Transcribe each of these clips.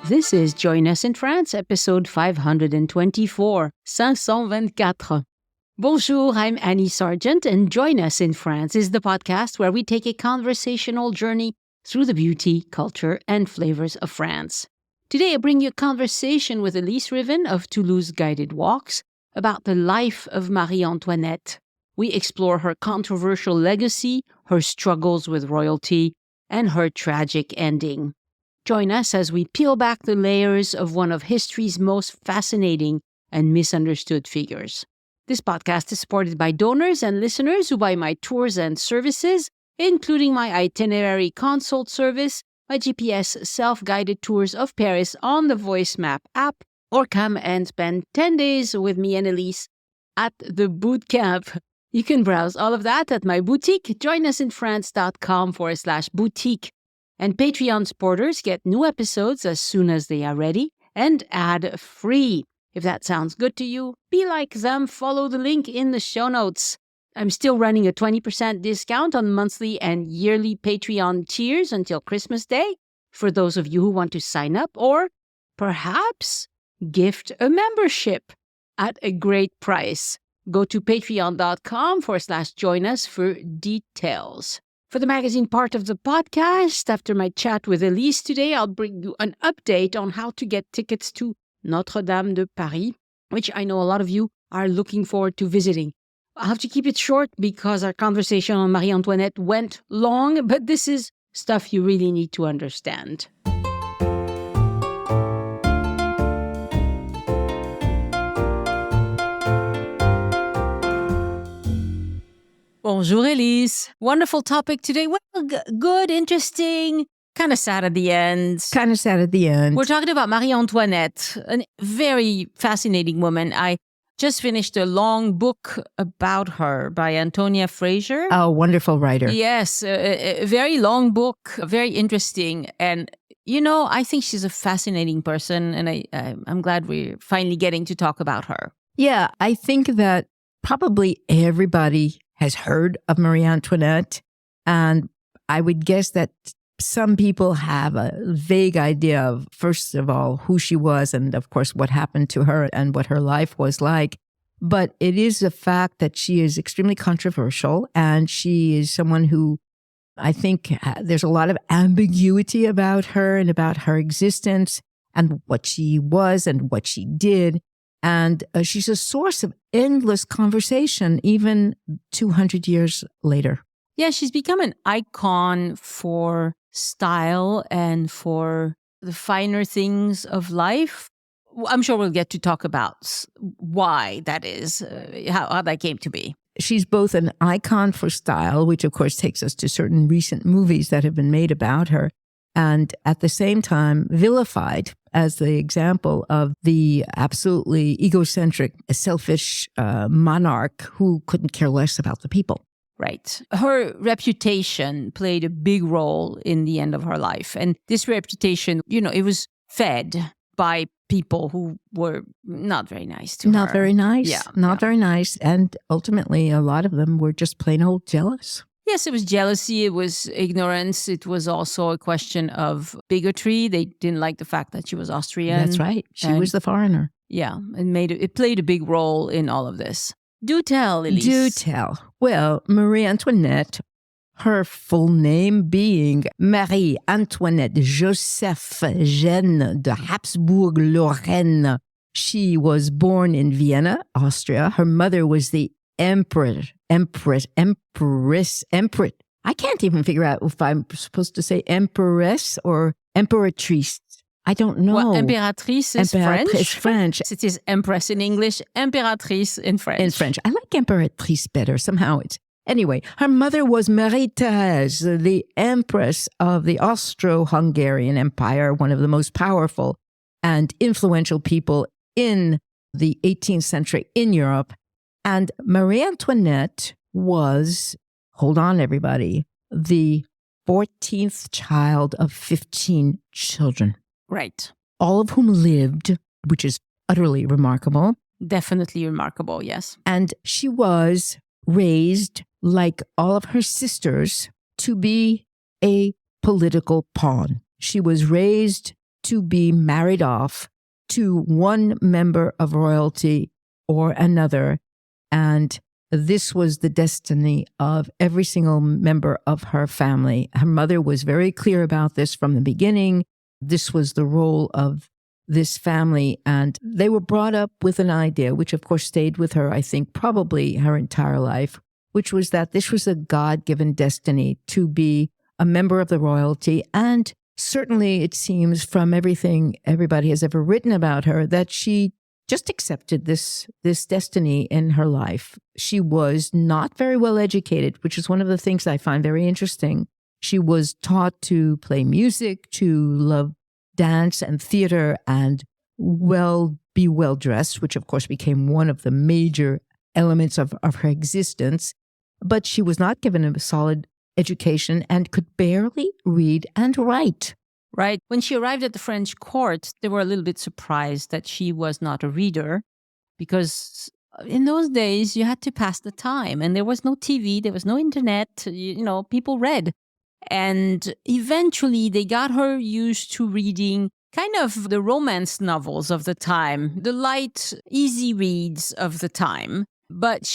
This is Join Us in France, episode 524, 524. Bonjour, I'm Annie Sargent, and Join Us in France is the podcast where we take a conversational journey through the beauty, culture, and flavors of France. Today, I bring you a conversation with Elyse Rivin of Toulouse Guided Walks about the life of Marie-Antoinette. We explore her controversial legacy, her struggles with royalty, and her tragic ending. Join us as we peel back the layers of one of history's most fascinating and misunderstood figures. This podcast is supported by donors and listeners who buy my tours and services, including my itinerary consult service, my GPS self-guided tours of Paris on the Voice Map app, or come and spend 10 days with me and Elyse at the boot camp. You can browse all of that at my boutique, joinusinfrance.com/boutique. And Patreon supporters get new episodes as soon as they are ready and ad-free. If that sounds good to you, be like them, follow the link in the show notes. I'm still running a 20% discount on monthly and yearly Patreon tiers until Christmas Day for those of you who want to sign up or perhaps gift a membership at a great price. Go to patreon.com/joinus for details. For the magazine part of the podcast, after my chat with Elyse today, I'll bring you an update on how to get tickets to Notre-Dame de Paris, which I know a lot of you are looking forward to visiting. I'll have to keep it short because our conversation on Marie-Antoinette went long, but this is stuff you really need to understand. Bonjour, Elyse. Wonderful topic today. Well, good, interesting, kind of sad at the end. We're talking about Marie-Antoinette, a very fascinating woman. I just finished a long book about her by Antonia Fraser. Oh, wonderful writer. Yes, a very long book, very interesting. And, you know, I think she's a fascinating person, and I'm glad we're finally getting to talk about her. Yeah, I think that probably everybody has heard of Marie-Antoinette, and I would guess that some people have a vague idea of, first of all, who she was and, of course, what happened to her and what her life was like. But it is a fact that she is extremely controversial, and she is someone who I think there's a lot of ambiguity about her and about her existence and what she was and what she did. And she's a source of endless conversation, even 200 years later. Yeah, she's become an icon for style and for the finer things of life. I'm sure we'll get to talk about why that is, how that came to be. She's both an icon for style, which of course takes us to certain recent movies that have been made about her, and at the same time vilified as the example of the absolutely egocentric, selfish monarch who couldn't care less about the people. Right. Her reputation played a big role in the end of her life. And this reputation, you know, it was fed by people who were not very nice to her. Not very nice. Yeah. Not very nice. And ultimately, a lot of them were just plain old jealous. Yes, it was jealousy, it was ignorance, it was also a question of bigotry. They didn't like the fact that she was Austrian. That's right. She was the foreigner. Yeah, it played a big role in all of this. Do tell, Elyse. Do tell. Well, Marie-Antoinette, her full name being Marie-Antoinette Joseph Jeanne de Habsbourg-Lorraine. She was born in Vienna, Austria. Her mother was the Empress. I can't even figure out if I'm supposed to say empress or emperatrice. I don't know. Well, impératrice is French. French. It is empress in English, impératrice in French. In French. I like emperatrice better. Somehow it's... Anyway, her mother was Marie-Thérèse, the empress of the Austro-Hungarian Empire, one of the most powerful and influential people in the 18th century in Europe. And Marie-Antoinette was, hold on everybody, the 14th child of 15 children. Right. All of whom lived, which is utterly remarkable. Definitely remarkable, yes. And she was raised, like all of her sisters, to be a political pawn. She was raised to be married off to one member of royalty or another. And this was the destiny of every single member of her family. Her mother was very clear about this from the beginning. This was the role of this family. And they were brought up with an idea, which of course stayed with her, I think, probably her entire life, which was that this was a God-given destiny to be a member of the royalty. And certainly it seems from everything everybody has ever written about her that she just accepted this destiny in her life. She was not very well educated, which is one of the things I find very interesting. She was taught to play music, to love dance and theater, and be well dressed, which of course became one of the major elements of her existence. But she was not given a solid education and could barely read and write. Right. When she arrived at the French court, they were a little bit surprised that she was not a reader, because in those days you had to pass the time and there was no TV, there was no internet, people read. And eventually they got her used to reading kind of the romance novels of the time, the light, easy reads of the time. But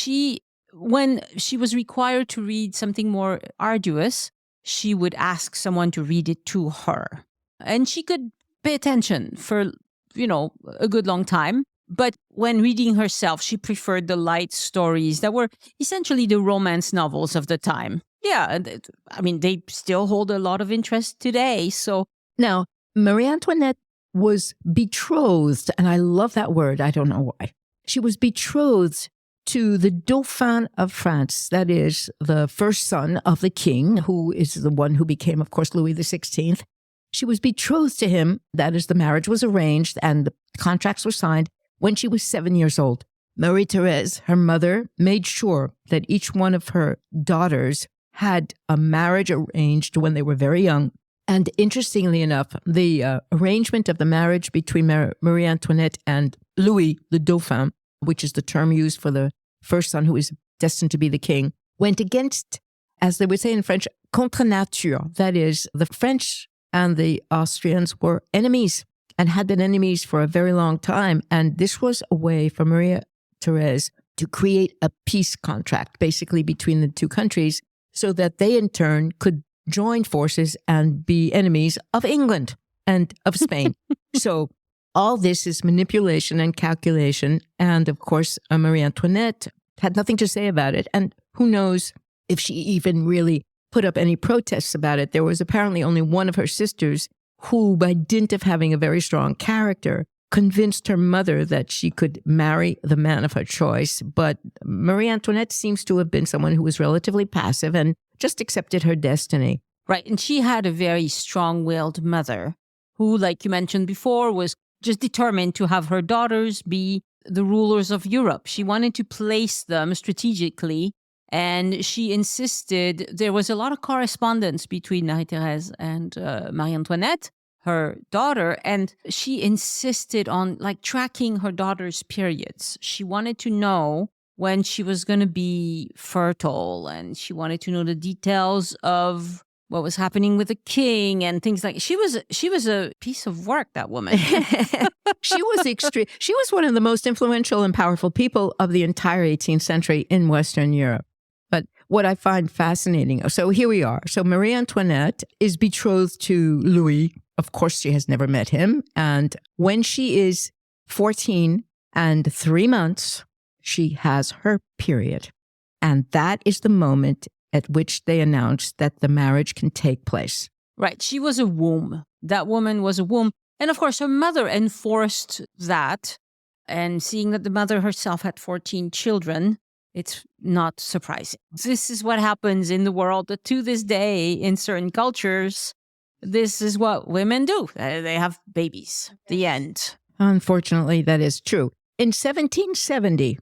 when she was required to read something more arduous, she would ask someone to read it to her. And she could pay attention for, a good long time. But when reading herself, she preferred the light stories that were essentially the romance novels of the time. Yeah, they still hold a lot of interest today. So now, Marie-Antoinette was betrothed, and I love that word. I don't know why. She was betrothed to the Dauphin of France, that is the first son of the king, who is the one who became, of course, Louis XVI. She was betrothed to him, that is, the marriage was arranged and the contracts were signed when she was 7 years old. Marie-Thérèse, her mother, made sure that each one of her daughters had a marriage arranged when they were very young. And interestingly enough, the arrangement of the marriage between Marie-Antoinette and Louis, the Dauphin, which is the term used for the first son who is destined to be the king, went against, as they would say in French, contre nature. That is, the French and the Austrians were enemies and had been enemies for a very long time. And this was a way for Marie-Thérèse to create a peace contract, basically between the two countries, so that they in turn could join forces and be enemies of England and of Spain. So all this is manipulation and calculation. And of course, Marie-Antoinette had nothing to say about it. And who knows if she even really put up any protests about it. There was apparently only one of her sisters who, by dint of having a very strong character, convinced her mother that she could marry the man of her choice. But Marie-Antoinette seems to have been someone who was relatively passive and just accepted her destiny. Right. And she had a very strong-willed mother who, like you mentioned before, was just determined to have her daughters be the rulers of Europe. She wanted to place them strategically. And she insisted, there was a lot of correspondence between Marie-Thérèse and Marie-Antoinette, her daughter, and she insisted on tracking her daughter's periods. She wanted to know when she was going to be fertile, and she wanted to know the details of what was happening with the king and things like. She was a piece of work, that woman. She was extreme. She was one of the most influential and powerful people of the entire 18th century in Western Europe. But what I find fascinating, so here we are. So Marie-Antoinette is betrothed to Louis. Of course, she has never met him. And when she is 14 and 3 months, she has her period. And that is the moment at which they announced that the marriage can take place. Right. She was a womb. That woman was a womb. And of course, her mother enforced that. And seeing that the mother herself had 14 children, it's not surprising. This is what happens in the world to this day in certain cultures. This is what women do. They have babies. The end. Unfortunately, that is true. In 1770,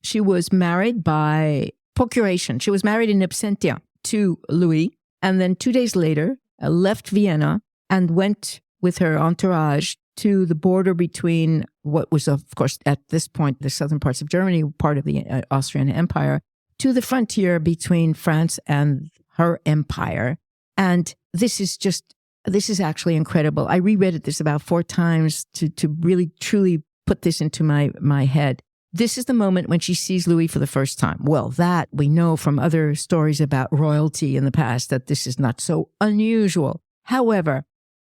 she was married by procuration. She was married in absentia to Louis, and then 2 days later left Vienna and went with her entourage to the border between what was, of course, at this point, the southern parts of Germany, part of the Austrian Empire, to the frontier between France and her empire. And this is just this is actually incredible. I reread this about 4 times to really, truly put this into my head. This is the moment when she sees Louis for the first time. Well, that we know from other stories about royalty in the past that this is not so unusual. However,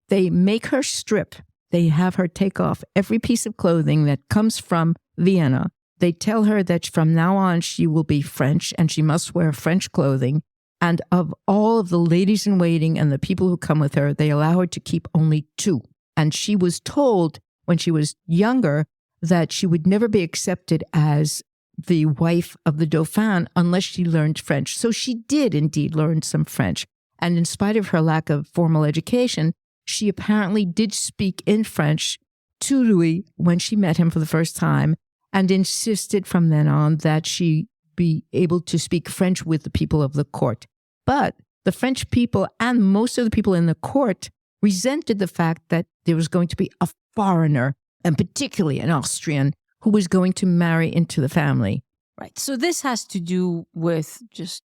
they make her strip. They have her take off every piece of clothing that comes from Vienna. They tell her that from now on she will be French and she must wear French clothing. And of all of the ladies in waiting and the people who come with her, they allow her to keep only 2. And she was told when she was younger that she would never be accepted as the wife of the Dauphin unless she learned French. So she did indeed learn some French. And in spite of her lack of formal education, she apparently did speak in French to Louis when she met him for the first time and insisted from then on that she be able to speak French with the people of the court. But the French people and most of the people in the court resented the fact that there was going to be a foreigner, and particularly an Austrian, who was going to marry into the family. Right. So this has to do with just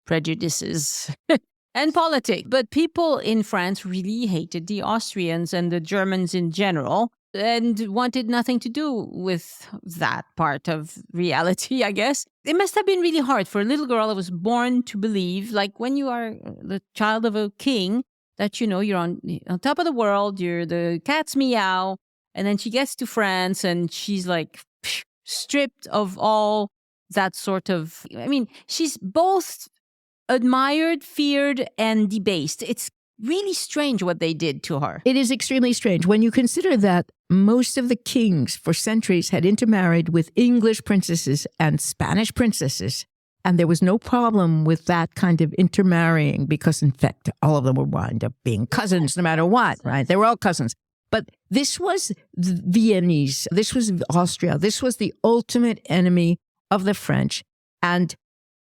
prejudices and politics. But people in France really hated the Austrians and the Germans in general and wanted nothing to do with that part of reality, I guess. It must have been really hard for a little girl that was born to believe, like when you are the child of a king, that, you know, you're on top of the world, you're the cat's meow. And then she gets to France and she's like stripped of all that sort of, I mean, she's both admired, feared, and debased. It's really strange what they did to her. It is extremely strange when you consider that most of the kings for centuries had intermarried with English princesses and Spanish princesses. And there was no problem with that kind of intermarrying because, in fact, all of them would wind up being cousins no matter what, right? They were all cousins. But this was the Viennese, this was Austria, this was the ultimate enemy of the French. And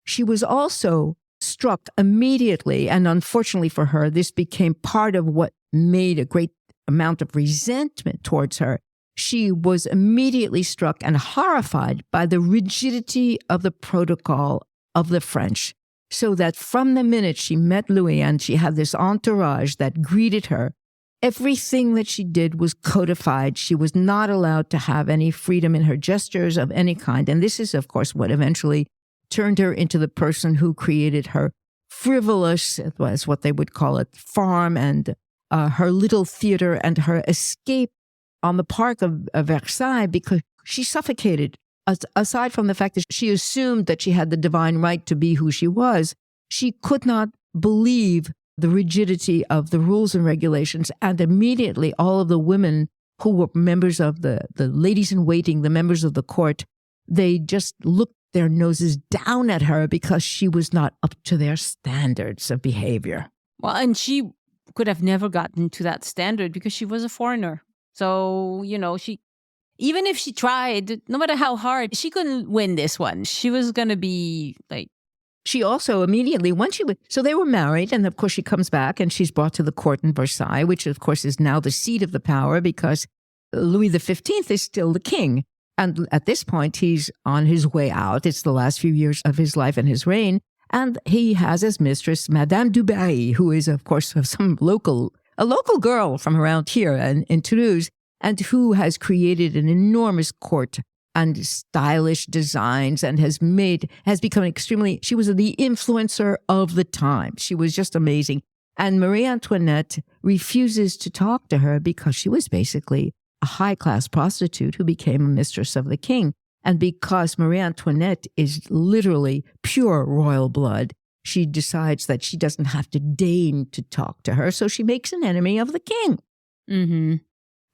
she was also struck immediately, and unfortunately for her, this became part of what made a great amount of resentment towards her. She was immediately struck and horrified by the rigidity of the protocol of the French. So that from the minute she met Louis and she had this entourage that greeted her, everything that she did was codified. She was not allowed to have any freedom in her gestures of any kind. And this is, of course, what eventually turned her into the person who created her frivolous, it was what they would call it, farm and her little theater and her escape on the park of Versailles because she suffocated. Aside from the fact that she assumed that she had the divine right to be who she was, she could not believe the rigidity of the rules and regulations. And immediately all of the women who were members of the ladies in waiting, the members of the court, they just looked their noses down at her because she was not up to their standards of behavior. Well, and she could have never gotten to that standard because she was a foreigner. So, you know, even if she tried, no matter how hard, she couldn't win this one. She was going to be like... She also immediately, so they were married, and of course she comes back and she's brought to the court in Versailles, which of course is now the seat of the power because Louis XV is still the king. And at this point, he's on his way out. It's the last few years of his life and his reign. And he has as mistress Madame du Barry, who is, of course, a local girl from around here in Toulouse, and who has created an enormous court and stylish designs and has become she was the influencer of the time. She was just amazing. And Marie-Antoinette refuses to talk to her because she was basically a high-class prostitute who became a mistress of the king. And because Marie-Antoinette is literally pure royal blood, she decides that she doesn't have to deign to talk to her, so she makes an enemy of the king. Mm-hmm.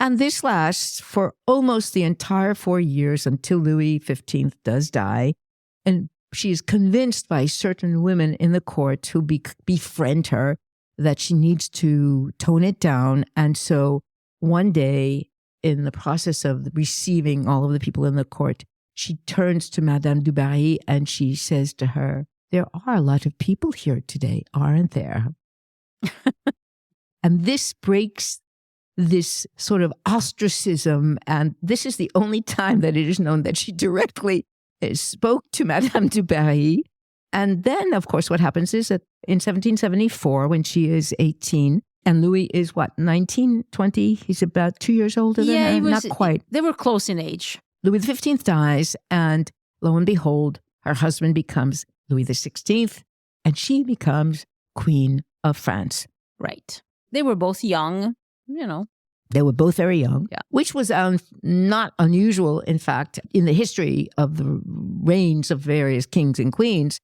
And this lasts for almost the entire 4 years until Louis XV does die. And she is convinced by certain women in the court who befriend her that she needs to tone it down. And so one day, in the process of receiving all of the people in the court, she turns to Madame du Barry and she says to her, "There are a lot of people here today, aren't there?" And this breaks this sort of ostracism. And this is the only time that it is known that she directly spoke to Madame du Barry. And then, of course, what happens is that in 1774, when she is 18, And Louis is what, 19, 20? He's about 2 years older than her? Not quite. They were close in age. Louis XV dies, and lo and behold, her husband becomes Louis XVI, and she becomes Queen of France. Right. They were both young, They were both very young, yeah. Which was not unusual, in fact, in the history of the reigns of various kings and queens.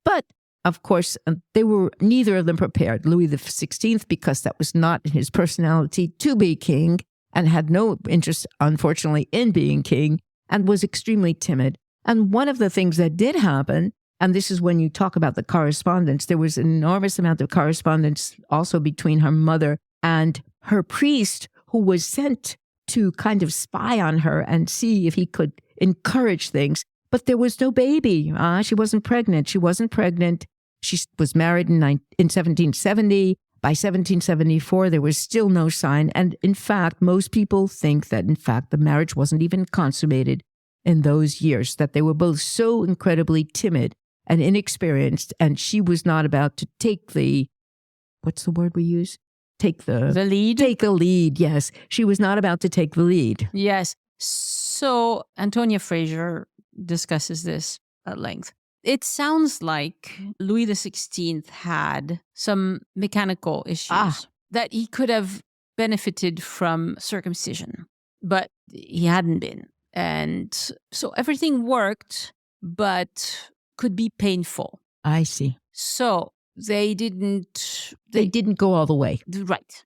But, of course, they were neither of them prepared. Louis XVI, because that was not in his personality to be king and had no interest, unfortunately, in being king and was extremely timid. And one of the things that did happen, and this is when you talk about the correspondence, there was an enormous amount of correspondence also between her mother and her priest, who was sent to kind of spy on her and see if he could encourage things. But there was no baby. She wasn't pregnant. She was married in 1770. By 1774, there was still no sign. And in fact, most people think that, in fact, the marriage wasn't even consummated in those years, that they were both so incredibly timid and inexperienced. And she was not about to take what's the word we use? Take the lead? Take the lead, yes. She was not about to take the lead. Yes. So Antonia Fraser discusses this at length. It sounds like Louis XVI had some mechanical issues that he could have benefited from circumcision, but he hadn't been. And so everything worked, but could be painful. I see. So they didn't go all the way. Right.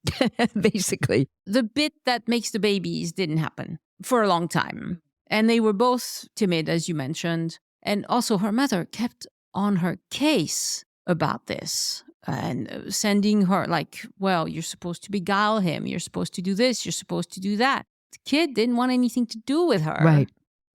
Basically. The bit that makes the babies didn't happen for a long time. And they were both timid, as you mentioned. And also her mother kept on her case about this and sending her like, well, you're supposed to beguile him. You're supposed to do this. You're supposed to do that. The kid didn't want anything to do with her. Right.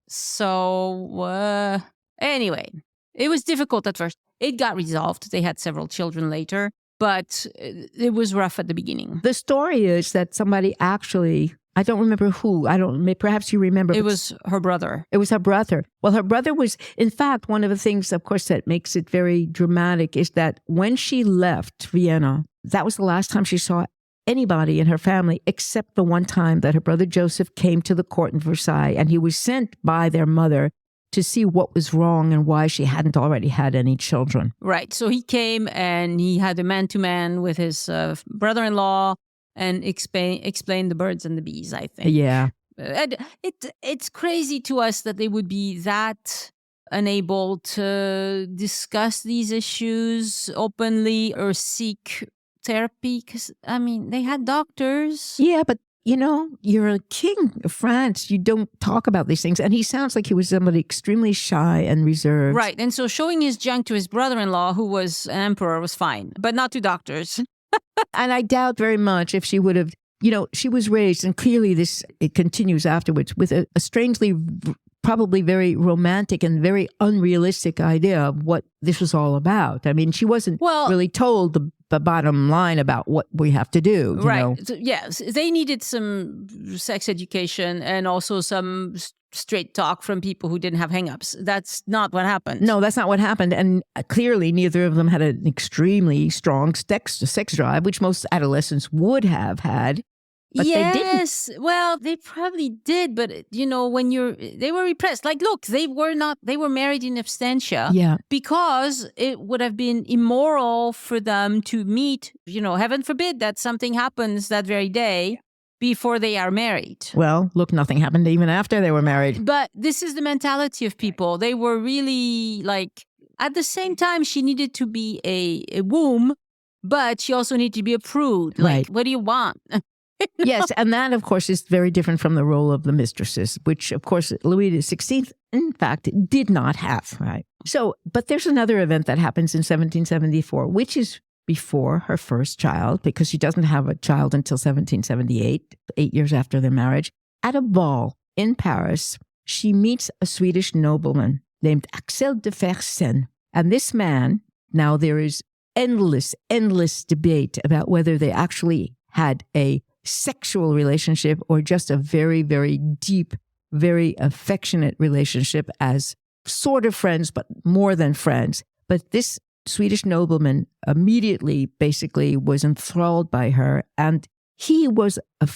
So anyway, it was difficult at first. It got resolved. They had several children later, but it was rough at the beginning. The story is that somebody actually, I don't remember who, perhaps you remember. It was her brother. It was her brother. Well, her brother was, in fact, one of the things, of course, that makes it very dramatic is that when she left Vienna, that was the last time she saw anybody in her family except the one time that her brother Joseph came to the court in Versailles, and he was sent by their mother to see what was wrong and why she hadn't already had any children. Right. So he came and he had a man-to-man with his brother-in-law and explained the birds and the bees, I think. Yeah. It's crazy to us that they would be that unable to discuss these issues openly or seek therapy because, they had doctors. Yeah, but you're a king of France. You don't talk about these things. And he sounds like he was somebody extremely shy and reserved. Right. And so showing his junk to his brother-in-law, who was an emperor, was fine, but not to doctors. And I doubt very much if she would have, she was raised, and clearly it continues afterwards, with a strangely, probably very romantic and very unrealistic idea of what this was all about. She wasn't really told the bottom line about what we have to do. Right. So, yes. They needed some sex education and also some straight talk from people who didn't have hangups. That's not what happened. No, that's not what happened. And clearly neither of them had an extremely strong sex drive, which most adolescents would have had. But yes, they didn't. Well, they probably did, but when they were repressed. Like, look, they were married in absentia. Yeah. Because it would have been immoral for them to meet, heaven forbid that something happens that very day before they are married. Well, look, nothing happened even after they were married. But this is the mentality of people. They were really like, at the same time, she needed to be a womb, but she also needed to be a prude. Like, right. What do you want? Yes, and that, of course, is very different from the role of the mistresses, which, of course, Louis XVI, in fact, did not have, right? So, but there's another event that happens in 1774, which is before her first child, because she doesn't have a child until 1778, 8 years after their marriage. At a ball in Paris, she meets a Swedish nobleman named Axel de Versailles. And this man, now there is endless debate about whether they actually had a sexual relationship or just a very, very deep, very affectionate relationship as sort of friends, but more than friends. But this Swedish nobleman immediately basically was enthralled by her. And he was a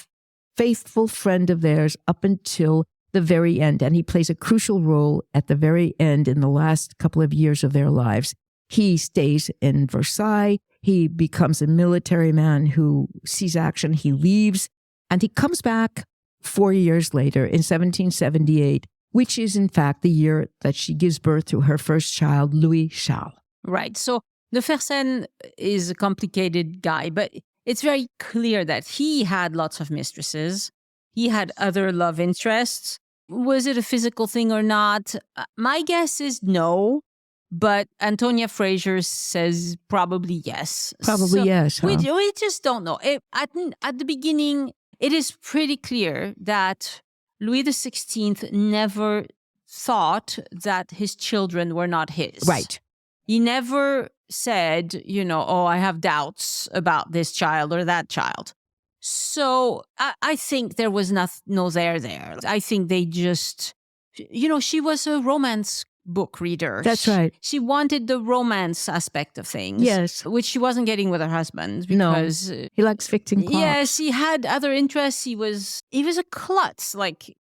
faithful friend of theirs up until the very end. And he plays a crucial role at the very end in the last couple of years of their lives. He stays in Versailles. He becomes a military man who sees action. He leaves and he comes back 4 years later in 1778, which is in fact the year that she gives birth to her first child, Louis Charles. Right. So the Versailles is a complicated guy, but it's very clear that he had lots of mistresses. He had other love interests. Was it a physical thing or not? My guess is no, but Antonia Fraser says probably yes. Probably yes. Huh? We just don't know. At the beginning, it is pretty clear that Louis XVI never thought that his children were not his. Right. He never said, oh, I have doubts about this child or that child. So I think there was no there. I think they just, she was a romance book reader. That's right. She wanted the romance aspect of things. Yes. Which she wasn't getting with her husband because... No, he likes fixing clocks. Yes, he had other interests. He was a klutz, like...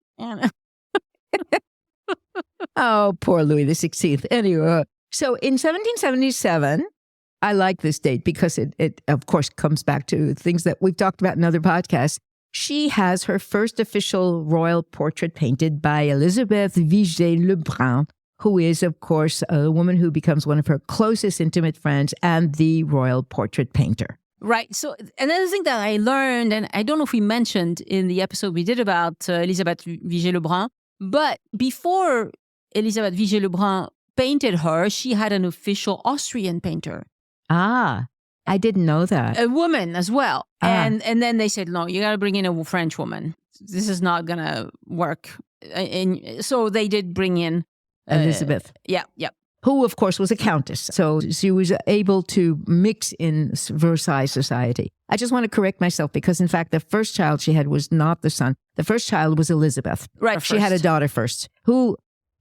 Oh, poor Louis XVI. Anyway, so in 1777, I like this date because it of course comes back to things that we've talked about in other podcasts. She has her first official royal portrait painted by Elisabeth Vigée-Lebrun, who is, of course, a woman who becomes one of her closest intimate friends and the royal portrait painter. Right. So another thing that I learned, and I don't know if we mentioned in the episode we did about Elisabeth Vigée-Lebrun, but before Elisabeth Vigée-Lebrun painted her, she had an official Austrian painter. Ah, I didn't know that. A woman as well. And then they said, no, you got to bring in a French woman. This is not going to work. And so they did bring in Elizabeth. Yeah. Who, of course, was a countess. So she was able to mix in Versailles society. I just want to correct myself because, in fact, the first child she had was not the son. The first child was Elizabeth. Right. She had a daughter first, who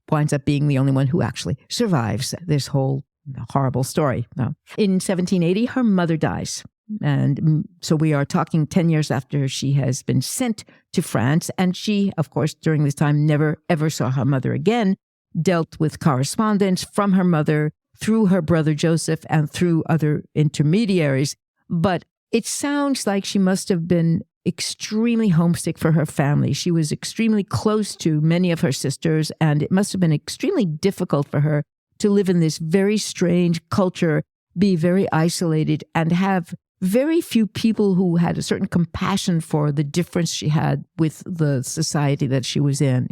winds up being the only one who actually survives this whole horrible story. No. In 1780, her mother dies. And so we are talking 10 years after she has been sent to France. And she, of course, during this time, never, ever saw her mother again, dealt with correspondence from her mother through her brother Joseph and through other intermediaries. But it sounds like she must have been extremely homesick for her family. She was extremely close to many of her sisters, and it must have been extremely difficult for her to live in this very strange culture, be very isolated, and have very few people who had a certain compassion for the difference she had with the society that she was in,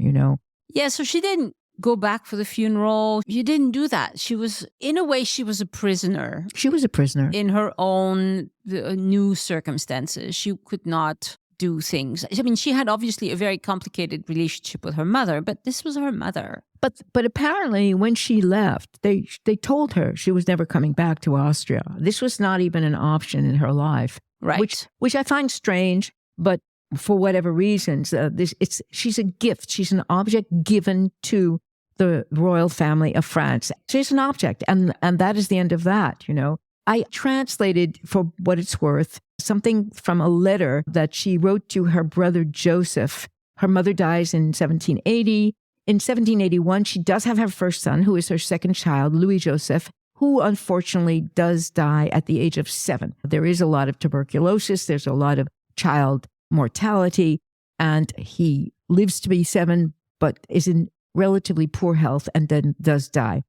Yeah, so she didn't go back for the funeral. You didn't do that. She was, in a way, she was a prisoner. She was a prisoner. In her own new circumstances. She could not do things. I mean, she had obviously a very complicated relationship with her mother, but this was her mother. But apparently when she left, they told her she was never coming back to Austria. This was not even an option in her life. Right. Which I find strange, but for whatever reasons, she's a gift. She's an object given to the royal family of France. She's an object, and that is the end of that, I translated, for what it's worth, something from a letter that she wrote to her brother Joseph. Her mother dies in 1780. In 1781, she does have her first son, who is her second child, Louis Joseph, who unfortunately does die at the age of 7. There is a lot of tuberculosis. There's a lot of child mortality, and he lives to be 7, but is in relatively poor health and then does die.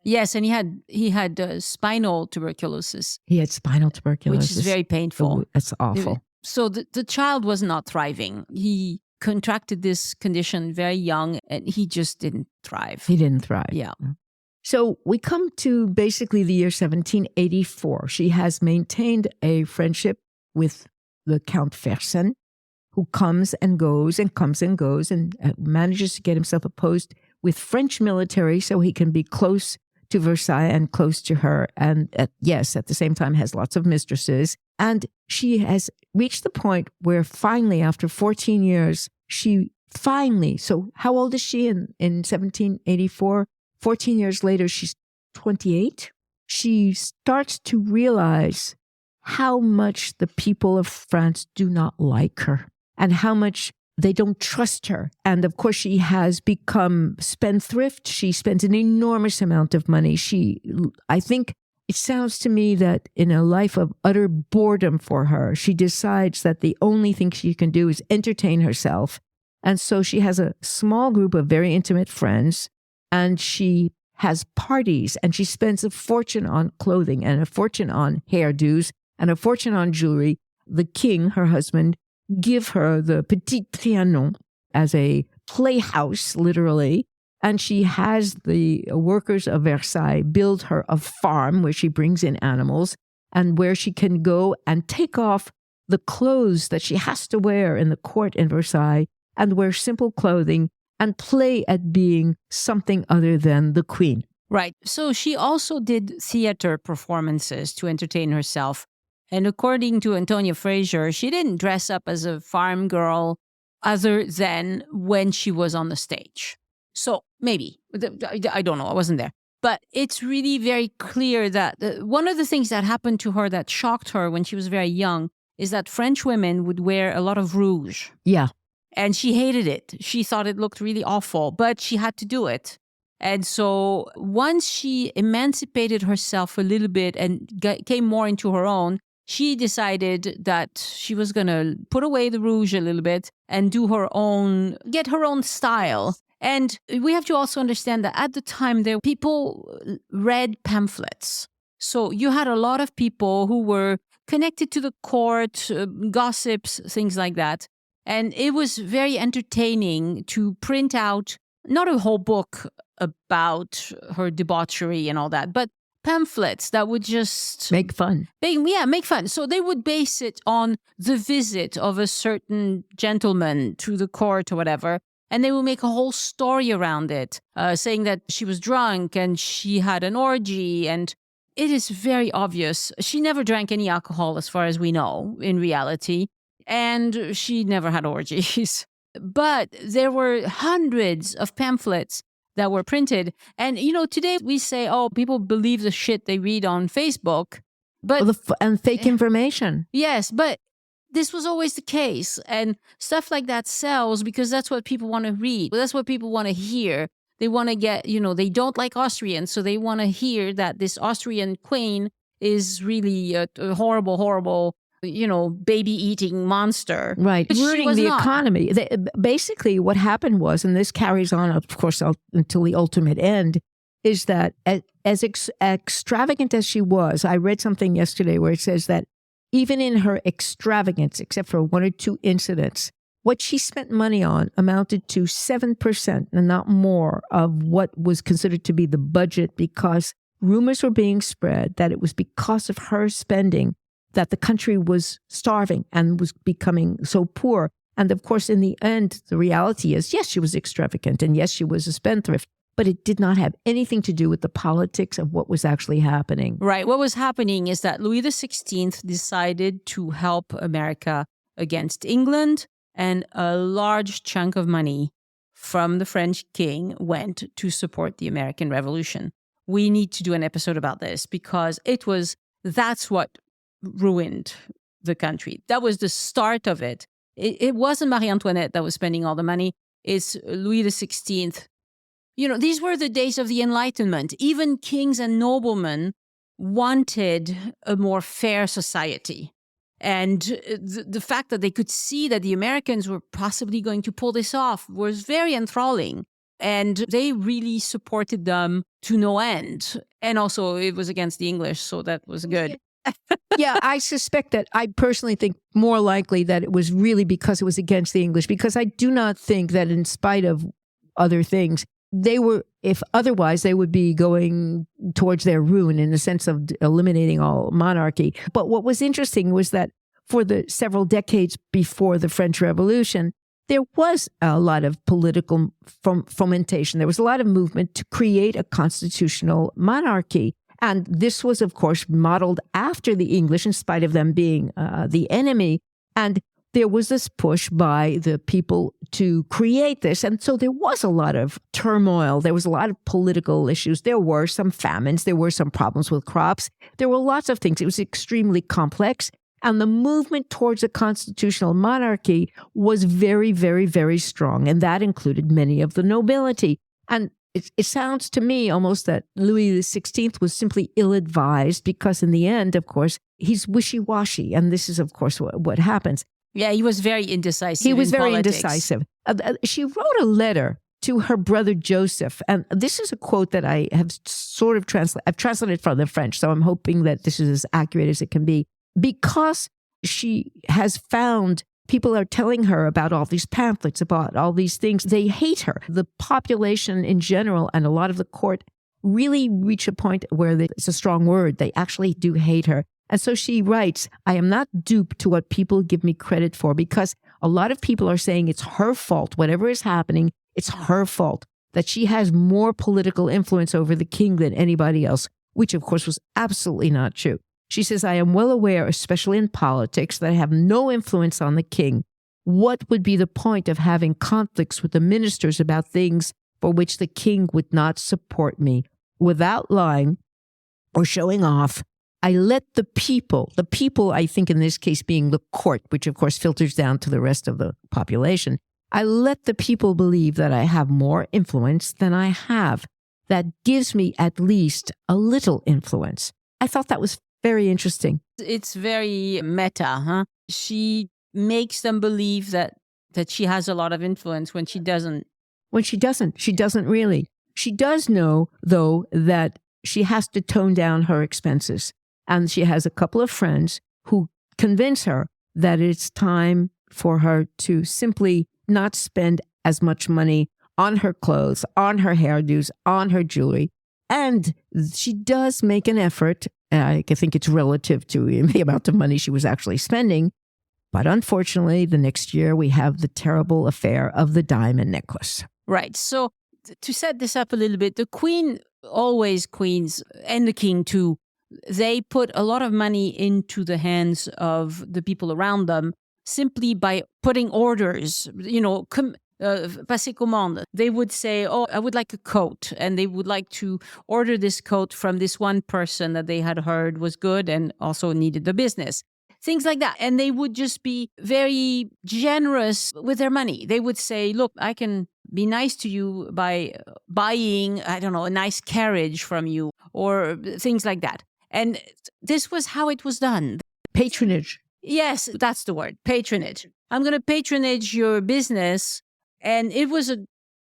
Yes, and he had spinal tuberculosis. He had spinal tuberculosis. Which is very painful. Oh, that's awful. So the child was not thriving. He contracted this condition very young, and he just didn't thrive. He didn't thrive. Yeah. So we come to basically the year 1784. She has maintained a friendship with the Count Fersen, who comes and goes and comes and goes and manages to get himself a post with French military so he can be close to Versailles and close to her. And at the same time has lots of mistresses. And she has reached the point where finally, after 14 years, so how old is she in 1784? 14 years later, she's 28. she starts to realize how much the people of France do not like her and how much they don't trust her. And of course, she has become spendthrift. She spends an enormous amount of money. I think it sounds to me that in a life of utter boredom for her, she decides that the only thing she can do is entertain herself. And so she has a small group of very intimate friends, and she has parties, and she spends a fortune on clothing and a fortune on hairdos and a fortune on jewelry. The king, her husband, give her the Petit Trianon as a playhouse, literally. And she has the workers of Versailles build her a farm where she brings in animals and where she can go and take off the clothes that she has to wear in the court in Versailles and wear simple clothing and play at being something other than the queen. Right. So she also did theater performances to entertain herself. And according to Antonia Fraser, she didn't dress up as a farm girl other than when she was on the stage. So maybe, I don't know, I wasn't there. But it's really very clear that one of the things that happened to her that shocked her when she was very young is that French women would wear a lot of rouge. Yeah. And she hated it. She thought it looked really awful, but she had to do it. And so once she emancipated herself a little bit and came more into her own, she decided that she was going to put away the rouge a little bit and get her own style. And we have to also understand that at the time, people read pamphlets. So you had a lot of people who were connected to the court, gossips, things like that. And it was very entertaining to print out not a whole book about her debauchery and all that, but pamphlets that would just make fun. Make fun. So they would base it on the visit of a certain gentleman to the court or whatever. And they will make a whole story around it, saying that she was drunk and she had an orgy. And it is very obvious. She never drank any alcohol, as far as we know, in reality. And she never had orgies. But there were hundreds of pamphlets that were printed. And, today we say, oh, people believe the shit they read on Facebook. But and fake information. Yes, but this was always the case. And stuff like that sells because that's what people want to read. That's what people want to hear. They want to get, they don't like Austrians. So they want to hear that this Austrian queen is really a horrible, horrible, baby-eating monster. Right. Ruining the economy. Basically, what happened was, and this carries on, of course, until the ultimate end, is that as extravagant as she was, I read something yesterday where it says that even in her extravagance, except for one or two incidents, what she spent money on amounted to 7% and not more of what was considered to be the budget, because rumors were being spread that it was because of her spending that the country was starving and was becoming so poor. And of course, in the end, the reality is, yes, she was extravagant and yes, she was a spendthrift, but it did not have anything to do with the politics of what was actually happening. Right. What was happening is that Louis XVI decided to help America against England, and a large chunk of money from the French king went to support the American Revolution. We need to do an episode about this because that's what ruined the country. That was the start of it. It wasn't Marie-Antoinette that was spending all the money. It's Louis XVI. These were the days of the Enlightenment. Even kings and noblemen wanted a more fair society. And the fact that they could see that the Americans were possibly going to pull this off was very enthralling. And they really supported them to no end. And also it was against the English, so that was good. Yeah, I suspect that. I personally think more likely that it was really because it was against the English, because I do not think that in spite of other things, if otherwise, they would be going towards their ruin in the sense of eliminating all monarchy. But what was interesting was that for the several decades before the French Revolution, there was a lot of political fomentation. There was a lot of movement to create a constitutional monarchy. And this was, of course, modeled after the English, in spite of them being the enemy. And there was this push by the people to create this. And so there was a lot of turmoil. There was a lot of political issues. There were some famines. There were some problems with crops. There were lots of things. It was extremely complex. And the movement towards a constitutional monarchy was very, very, very strong. And that included many of the nobility. And it sounds to me almost that Louis XVI was simply ill-advised because in the end, of course, he's wishy-washy. And this is, of course, what happens. Yeah, he was very indecisive. He was very politics. indecisive. She wrote a letter to her brother Joseph. And this is a quote that I have sort of I've translated from the French. So I'm hoping that this is as accurate as it can be. Because she has found people are telling her about all these pamphlets, about all these things. They hate her. The population in general and a lot of the court really reach a point where it's a strong word. They actually do hate her. And so she writes, I am not duped to what people give me credit for because a lot of people are saying it's her fault. Whatever is happening, it's her fault. That she has more political influence over the king than anybody else, which of course was absolutely not true. She says, I am well aware, especially in politics, that I have no influence on the king. What would be the point of having conflicts with the ministers about things for which the king would not support me? Without lying or showing off, I let the people I think in this case being the court, which of course filters down to the rest of the population, I let the people believe that I have more influence than I have. That gives me at least a little influence. I thought that was very interesting. It's very meta, huh? She makes them believe that she has a lot of influence when she doesn't. She doesn't really. She does know, though, that she has to tone down her expenses. And she has a couple of friends who convince her that it's time for her to simply not spend as much money on her clothes, on her hairdos, on her jewelry. And she does make an effort. I think it's relative to the amount of money she was actually spending. But unfortunately, the next year we have the terrible affair of the diamond necklace. Right. So to set this up a little bit, the queens, and the king too, they put a lot of money into the hands of the people around them simply by putting orders, passer commande. They would say, oh, I would like a coat. And they would like to order this coat from this one person that they had heard was good and also needed the business. Things like that. And they would just be very generous with their money. They would say, look, I can be nice to you by buying, a nice carriage from you or things like that. And this was how it was done. Patronage. Yes, that's the word, patronage. I'm going to patronage your business. And it was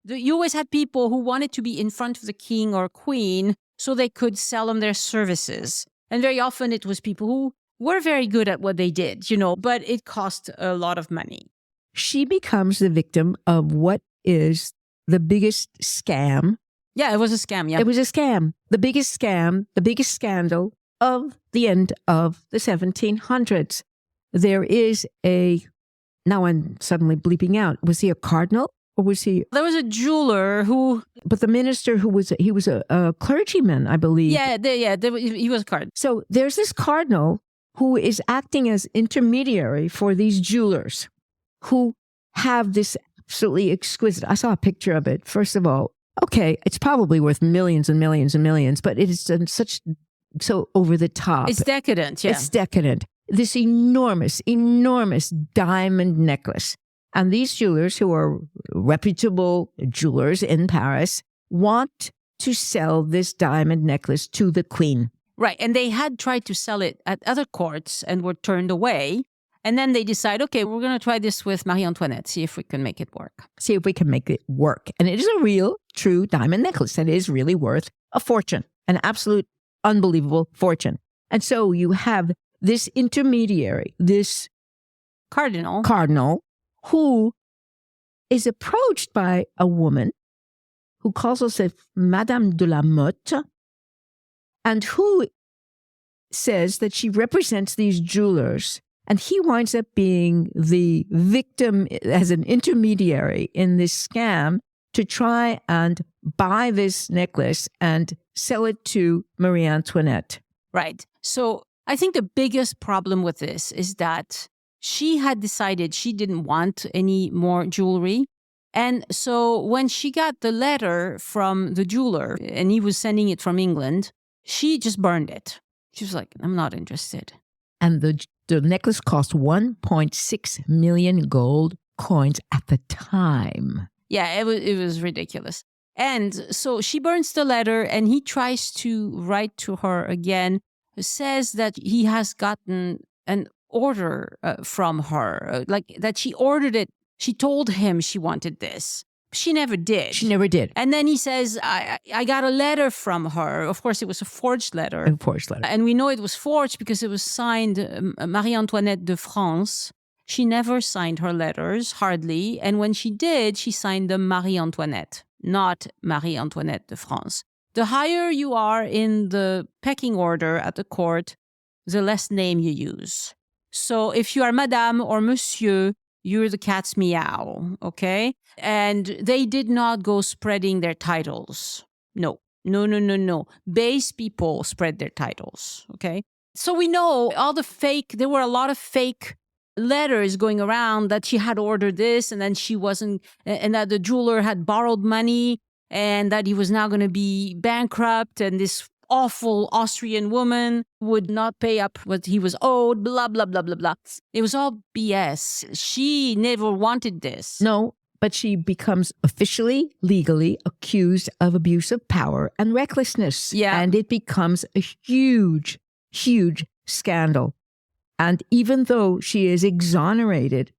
you always had people who wanted to be in front of the king or queen so they could sell them their services. And very often it was people who were very good at what they did, but it cost a lot of money. She becomes the victim of what is the biggest scam. Yeah, it was a scam. Yeah, it was a scam. The biggest scam, the biggest scandal of the end of the 1700s. There is now I'm suddenly bleeping out. Was he a cardinal or was he? There was a jeweler who. But the minister he was a clergyman, I believe. He was a cardinal. So there's this cardinal who is acting as intermediary for these jewelers who have this absolutely exquisite. I saw a picture of it. First of all, okay, it's probably worth millions and millions and millions, but it is done so over the top. It's decadent, yeah. It's decadent. This enormous, enormous diamond necklace. And these jewelers, who are reputable jewelers in Paris, want to sell this diamond necklace to the queen. Right. And they had tried to sell it at other courts and were turned away. And then they decide, okay, we're going to try this with Marie-Antoinette, see if we can make it work. And it is a real, true diamond necklace that is really worth a fortune, an absolute unbelievable fortune. And so you have this intermediary, this cardinal, who is approached by a woman who calls herself Madame de la Motte, and who says that she represents these jewelers. And he winds up being the victim as an intermediary in this scam to try and buy this necklace and sell it to Marie-Antoinette. Right. So I think the biggest problem with this is that she had decided she didn't want any more jewelry. And so when she got the letter from the jeweler and he was sending it from England, she just burned it. She was like, I'm not interested. And the necklace cost 1.6 million gold coins at the time. Yeah, it was ridiculous. And so she burns the letter and he tries to write to her again, says that he has gotten an order from her, like that she ordered it. She told him she wanted this. She never did. She never did. And then he says, I got a letter from her. Of course, it was a forged letter. A forged letter. And we know it was forged because it was signed Marie-Antoinette de France. She never signed her letters, hardly. And when she did, she signed them Marie-Antoinette, not Marie-Antoinette de France. The higher you are in the pecking order at the court, the less name you use. So if you are Madame or Monsieur, you're the cat's meow, okay? And they did not go spreading their titles. No. Base people spread their titles, okay? So we know there were a lot of fake letters going around that she had ordered this and then she wasn't, and that the jeweler had borrowed money and that he was now going to be bankrupt and this awful Austrian woman would not pay up what he was owed, blah, blah, blah, blah, blah. It was all BS. She never wanted this. No, but she becomes officially, legally accused of abuse of power and recklessness. Yeah. And it becomes a huge, huge scandal. And even though she is exonerated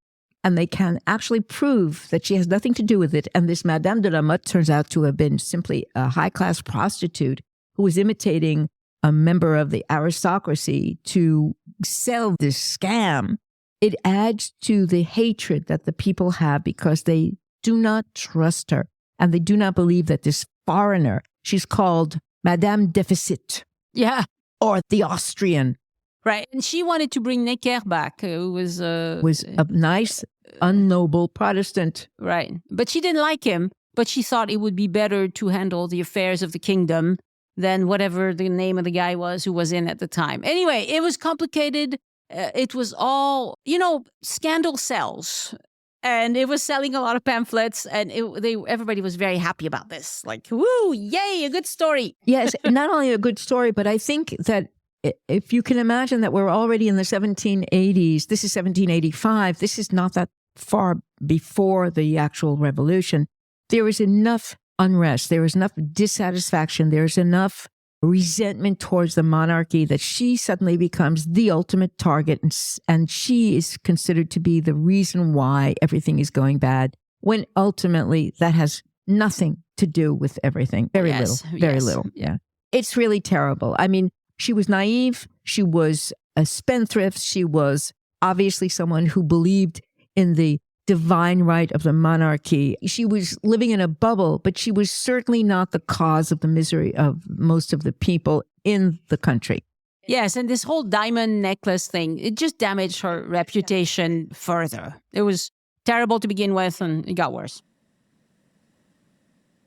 and they can actually prove that she has nothing to do with it, and this Madame de la Motte turns out to have been simply a high-class prostitute who was imitating a member of the aristocracy to sell this scam, it adds to the hatred that the people have because they do not trust her and they do not believe that this foreigner, she's called Madame Deficit. Yeah. Or the Austrian. Right. And she wanted to bring Necker back, who was a nice, unnoble Protestant. Right. But she didn't like him, but she thought it would be better to handle the affairs of the kingdom than whatever the name of the guy was who was in at the time. Anyway, it was complicated. It was all, scandal sells. And it was selling a lot of pamphlets, and everybody was very happy about this. Like, woo, yay, a good story. Yes, not only a good story, but I think that if you can imagine that we're already in the 1780s, this is 1785, this is not that far before the actual revolution, there is enough unrest, there is enough dissatisfaction, there's enough resentment towards the monarchy that she suddenly becomes the ultimate target, and she is considered to be the reason why everything is going bad, when ultimately that has nothing to do with everything. Very little. Yeah. It's really terrible. I mean, she was naive. She was a spendthrift. She was obviously someone who believed in the divine right of the monarchy. She was living in a bubble, but she was certainly not the cause of the misery of most of the people in the country. Yes, and this whole diamond necklace thing, it just damaged her reputation further. It was terrible to begin with, and it got worse.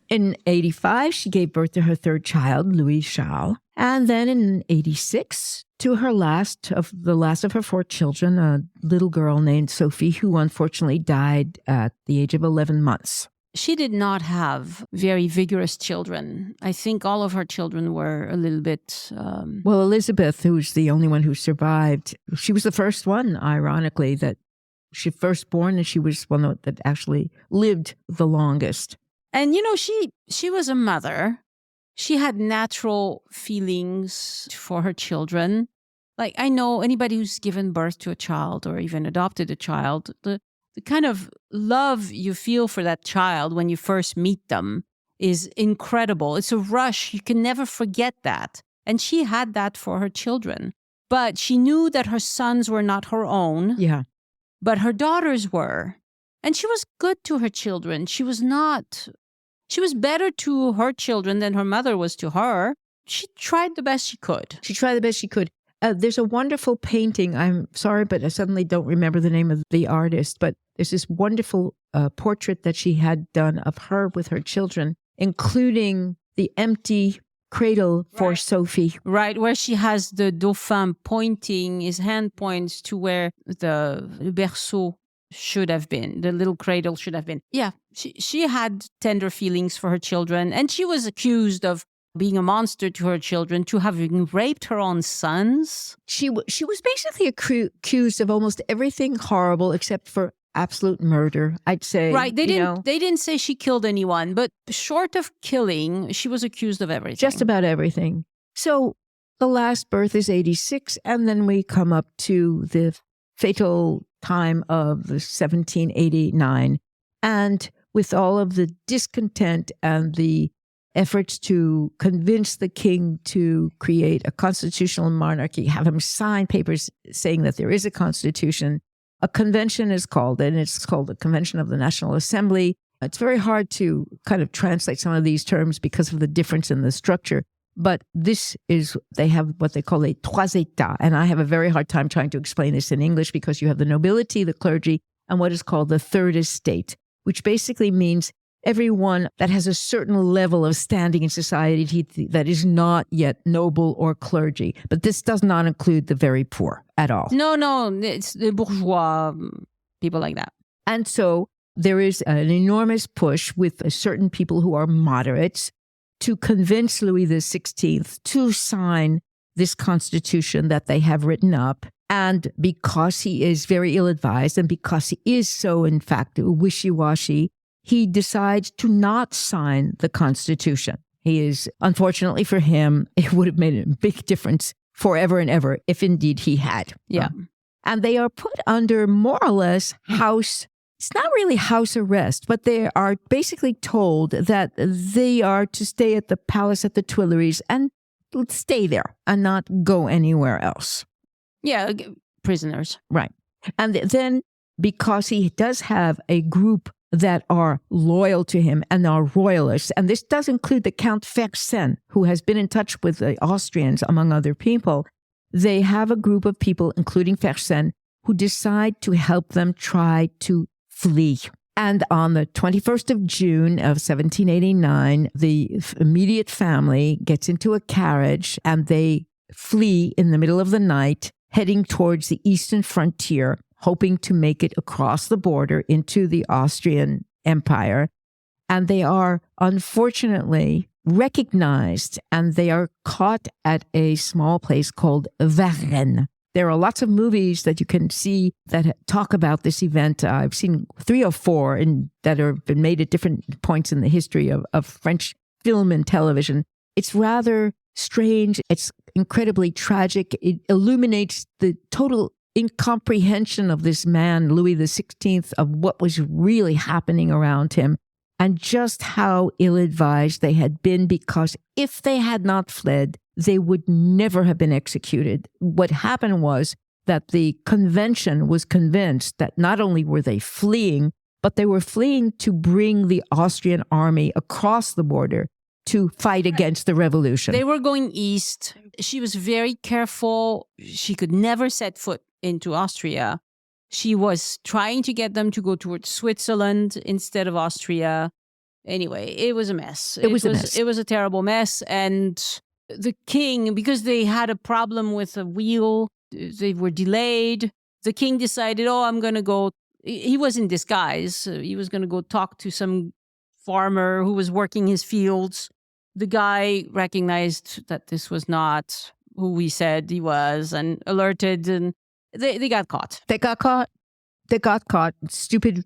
In 85, she gave birth to her third child, Louis Charles. And then in 86, to the last of her four children, a little girl named Sophie, who unfortunately died at the age of 11 months. She did not have very vigorous children. I think all of her children were a little bit... Well, Elizabeth, who's the only one who survived, she was the first one, ironically, that she first born, and she was one that actually lived the longest. And, she was a mother. She had natural feelings for her children. Like, I know anybody who's given birth to a child or even adopted a child, the kind of love you feel for that child when you first meet them is incredible. It's a rush. You can never forget that. And she had that for her children. But she knew that her sons were not her own. Yeah. But her daughters were. And she was good to her children. She was better to her children than her mother was to her. She tried the best she could. There's a wonderful painting. I'm sorry, but I suddenly don't remember the name of the artist. But there's this wonderful portrait that she had done of her with her children, including the empty cradle for Sophie. Right, where she has the dauphin pointing, his hand points to where the berceau should have been, the little cradle should have been. Yeah, she had tender feelings for her children, and she was accused of being a monster to her children, to having raped her own sons. She was basically accused of almost everything horrible except for absolute murder, I'd say. Right, they didn't say she killed anyone, but short of killing, she was accused of everything. Just about everything. So the last birth is 86, and then we come up to the fatal time of 1789. And with all of the discontent and the efforts to convince the king to create a constitutional monarchy, have him sign papers saying that there is a constitution, a convention is called, and it's called the Convention of the National Assembly. It's very hard to kind of translate some of these terms because of the difference in the structure. But this is, they have what they call les trois états. And I have a very hard time trying to explain this in English because you have the nobility, the clergy, and what is called the third estate, which basically means everyone that has a certain level of standing in society that is not yet noble or clergy. But this does not include the very poor at all. No, it's the bourgeois, people like that. And so there is an enormous push with certain people who are moderates to convince Louis XVI to sign this constitution that they have written up. And because he is very ill-advised and because he is so, in fact, wishy-washy, he decides to not sign the Constitution. He is, unfortunately for him, it would have made a big difference forever and ever if indeed he had. Yeah. And they are put under more or less it's not really house arrest, but they are basically told that they are to stay at the palace at the Tuileries and stay there and not go anywhere else. Yeah, prisoners. Right. And then because he does have a group that are loyal to him and are royalists. And this does include the Count Versailles, who has been in touch with the Austrians, among other people. They have a group of people, including Versailles, who decide to help them try to flee. And on the 21st of June of 1789, the immediate family gets into a carriage and they flee in the middle of the night, heading towards the eastern frontier, hoping to make it across the border into the Austrian Empire. And they are unfortunately recognized and they are caught at a small place called Varennes. There are lots of movies that you can see that talk about this event. I've seen 3 or 4 that have been made at different points in the history of French film and television. It's rather strange. It's incredibly tragic. It illuminates the total incomprehension of this man, Louis XVI, of what was really happening around him and just how ill-advised they had been, because if they had not fled, they would never have been executed. What happened was that the convention was convinced that not only were they fleeing, but they were fleeing to bring the Austrian army across the border to fight against the revolution. They were going east. She was very careful. She could never set foot into Austria. She was trying to get them to go towards Switzerland instead of Austria. Anyway, it was a mess. It was a mess. It was a terrible mess. And the king, because they had a problem with a wheel, they were delayed. The king decided, I'm going to go. He was in disguise. He was going to go talk to some farmer who was working his fields. The guy recognized that this was not who he said he was and alerted, and they got caught. They got caught. Stupid.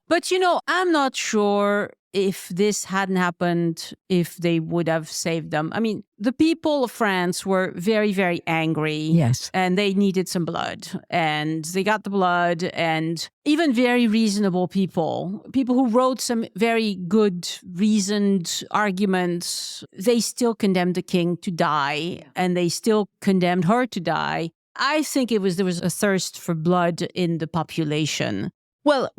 But, I'm not sure if this hadn't happened, if they would have saved them. I mean, the people of France were very, very angry. Yes. And they needed some blood. And they got the blood. And even very reasonable people who wrote some very good, reasoned arguments, they still condemned the king to die. And they still condemned her to die. I think there was a thirst for blood in the population. Well,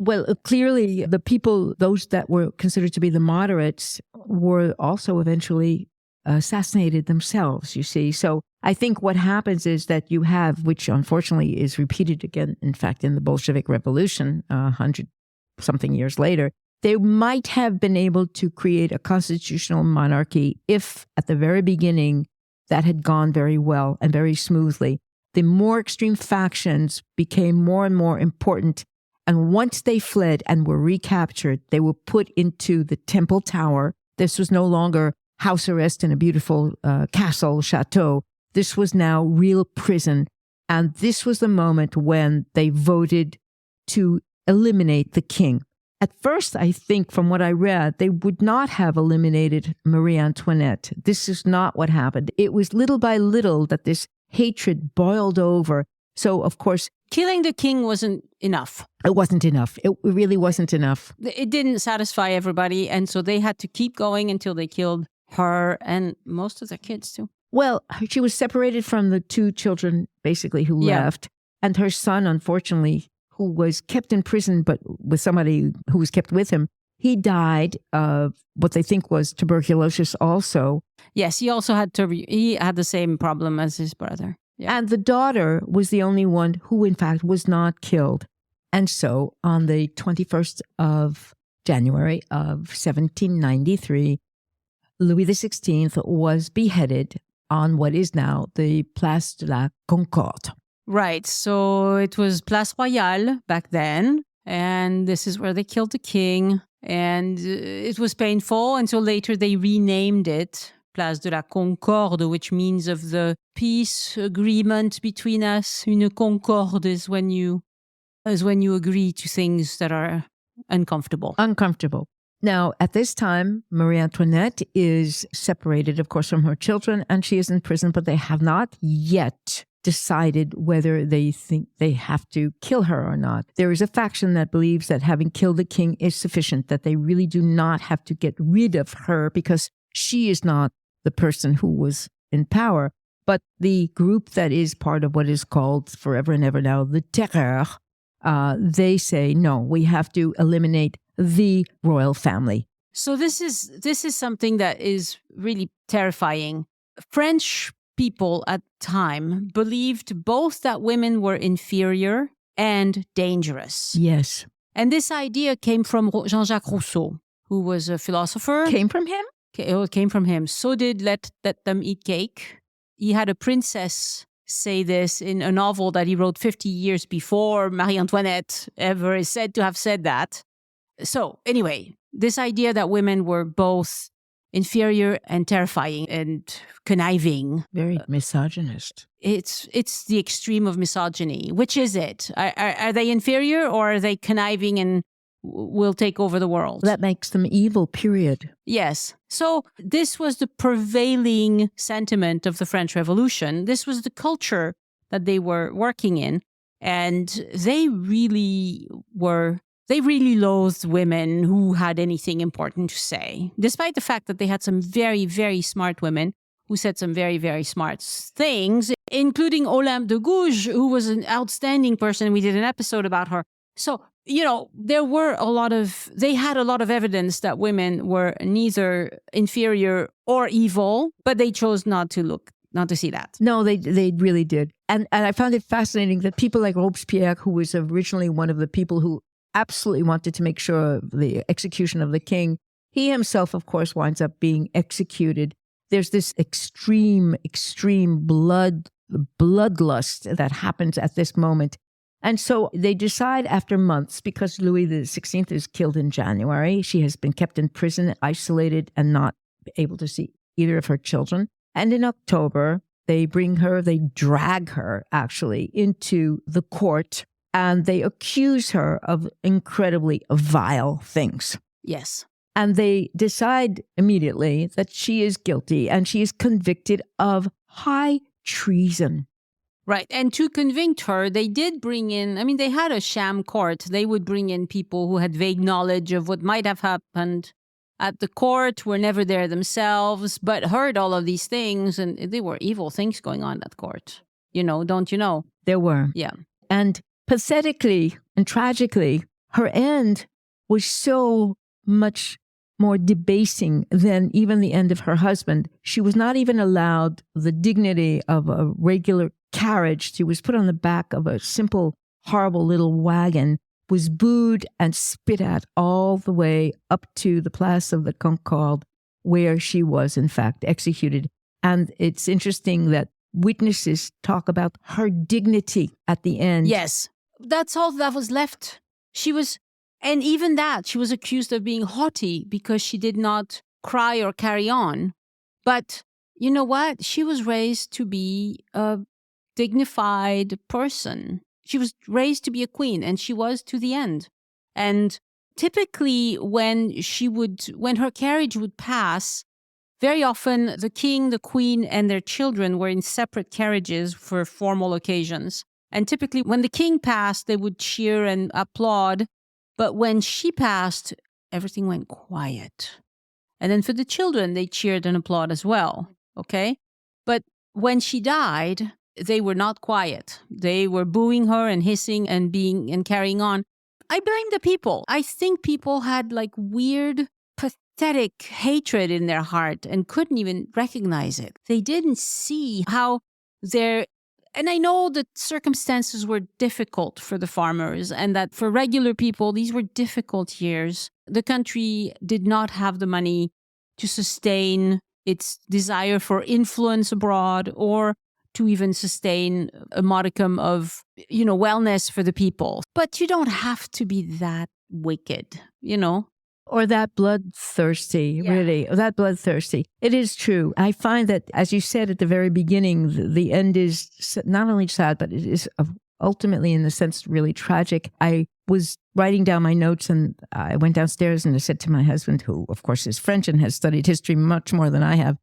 clearly the people, those that were considered to be the moderates, were also eventually assassinated themselves, you see. So I think what happens is that you have, which unfortunately is repeated again, in fact, in the Bolshevik Revolution, 100-something years later, They might have been able to create a constitutional monarchy if at the very beginning that had gone very well and very smoothly. The more extreme factions became more and more important. And once they fled and were recaptured, they were put into the Temple Tower. This was no longer house arrest in a beautiful castle, chateau. This was now real prison. And this was the moment when they voted to eliminate the king. At first, I think from what I read, they would not have eliminated Marie-Antoinette. This is not what happened. It was little by little that this hatred boiled over. So, of course, killing the king wasn't enough. It wasn't enough. It really wasn't enough. It didn't satisfy everybody. And so they had to keep going until they killed her and most of their kids too. Well, she was separated from the two children, basically, who left. And her son, unfortunately, who was kept in prison, but with somebody who was kept with him, he died of what they think was tuberculosis also. Yes, he also had he had the same problem as his brother. Yeah. And the daughter was the only one who, in fact, was not killed. And so on the 21st of January of 1793, Louis XVI was beheaded on what is now the Place de la Concorde. Right. So it was Place Royale back then. And this is where they killed the king. And it was painful until later they renamed it Place de la Concorde, which means of the peace agreement between us. Une concorde is when you agree to things that are uncomfortable. Now, at this time, Marie-Antoinette is separated, of course, from her children, and she is in prison, but they have not yet decided whether they think they have to kill her or not. There is a faction that believes that having killed the king is sufficient, that they really do not have to get rid of her because she is not the person who was in power. But the group that is part of what is called forever and ever now the Terreur, they say, no, we have to eliminate the royal family. So this is something that is really terrifying. French people at the time believed both that women were inferior and dangerous. Yes. And this idea came from Jean-Jacques Rousseau, who was a philosopher. Came from him? It came from him. So did Let Them Eat Cake. He had a princess say this in a novel that he wrote 50 years before Marie-Antoinette ever is said to have said that. So anyway, this idea that women were both inferior and terrifying and conniving. Very misogynist. It's the extreme of misogyny. Which is it? Are they inferior or are they conniving and will take over the world? That makes them evil, period. Yes. So this was the prevailing sentiment of the French Revolution. This was the culture that they were working in. And they really loathed women who had anything important to say, despite the fact that they had some very, very smart women who said some very, very smart things, including Olympe de Gouges, who was an outstanding person. We did an episode about her. So, they had a lot of evidence that women were neither inferior or evil, but they chose not to see that. No, they really did. And I found it fascinating that people like Robespierre, who was originally one of the people who absolutely wanted to make sure of the execution of the king, he himself, of course, winds up being executed. There's this extreme bloodlust that happens at this moment. And so they decide after months, because Louis XVI is killed in January, she has been kept in prison, isolated, and not able to see either of her children. And in October, they drag her actually into the court, and they accuse her of incredibly vile things. Yes. And they decide immediately that she is guilty, and she is convicted of high treason. Right. And to convict her, they did bring in, they had a sham court. They would bring in people who had vague knowledge of what might have happened at the court, were never there themselves, but heard all of these things. And there were evil things going on at court. Don't you know? There were. Yeah. And pathetically and tragically, her end was so much more debasing than even the end of her husband. She was not even allowed the dignity of a regular carriage. She was put on the back of a simple, horrible little wagon was booed and spit at all the way up to the Place of the Concorde, where she was, in fact, executed. And it's interesting that witnesses talk about her dignity at the end. Yes, that's all that was left. And even that, she was accused of being haughty because she did not cry or carry on. But you know what? She was raised to be a dignified person. She was raised to be a queen, and she was to the end. And typically when her carriage would pass, very often the king, the queen, and their children were in separate carriages for formal occasions. And typically when the king passed, they would cheer and applaud. But when she passed, everything went quiet. And then for the children, they cheered and applauded as well. Okay? But when she died, they were not quiet. They were booing her and hissing and carrying on. I blame the people. I think people had like weird, pathetic hatred in their heart and couldn't even recognize it. They didn't see how and I know that circumstances were difficult for the farmers and that for regular people, these were difficult years. The country did not have the money to sustain its desire for influence abroad or to even sustain a modicum of, wellness for the people. But you don't have to be that wicked, Or that bloodthirsty, really. Or that bloodthirsty. It is true. I find that, as you said at the very beginning, the end is not only sad, but it is ultimately, in the sense, really tragic. I was writing down my notes and I went downstairs and I said to my husband, who, of course, is French and has studied history much more than I have,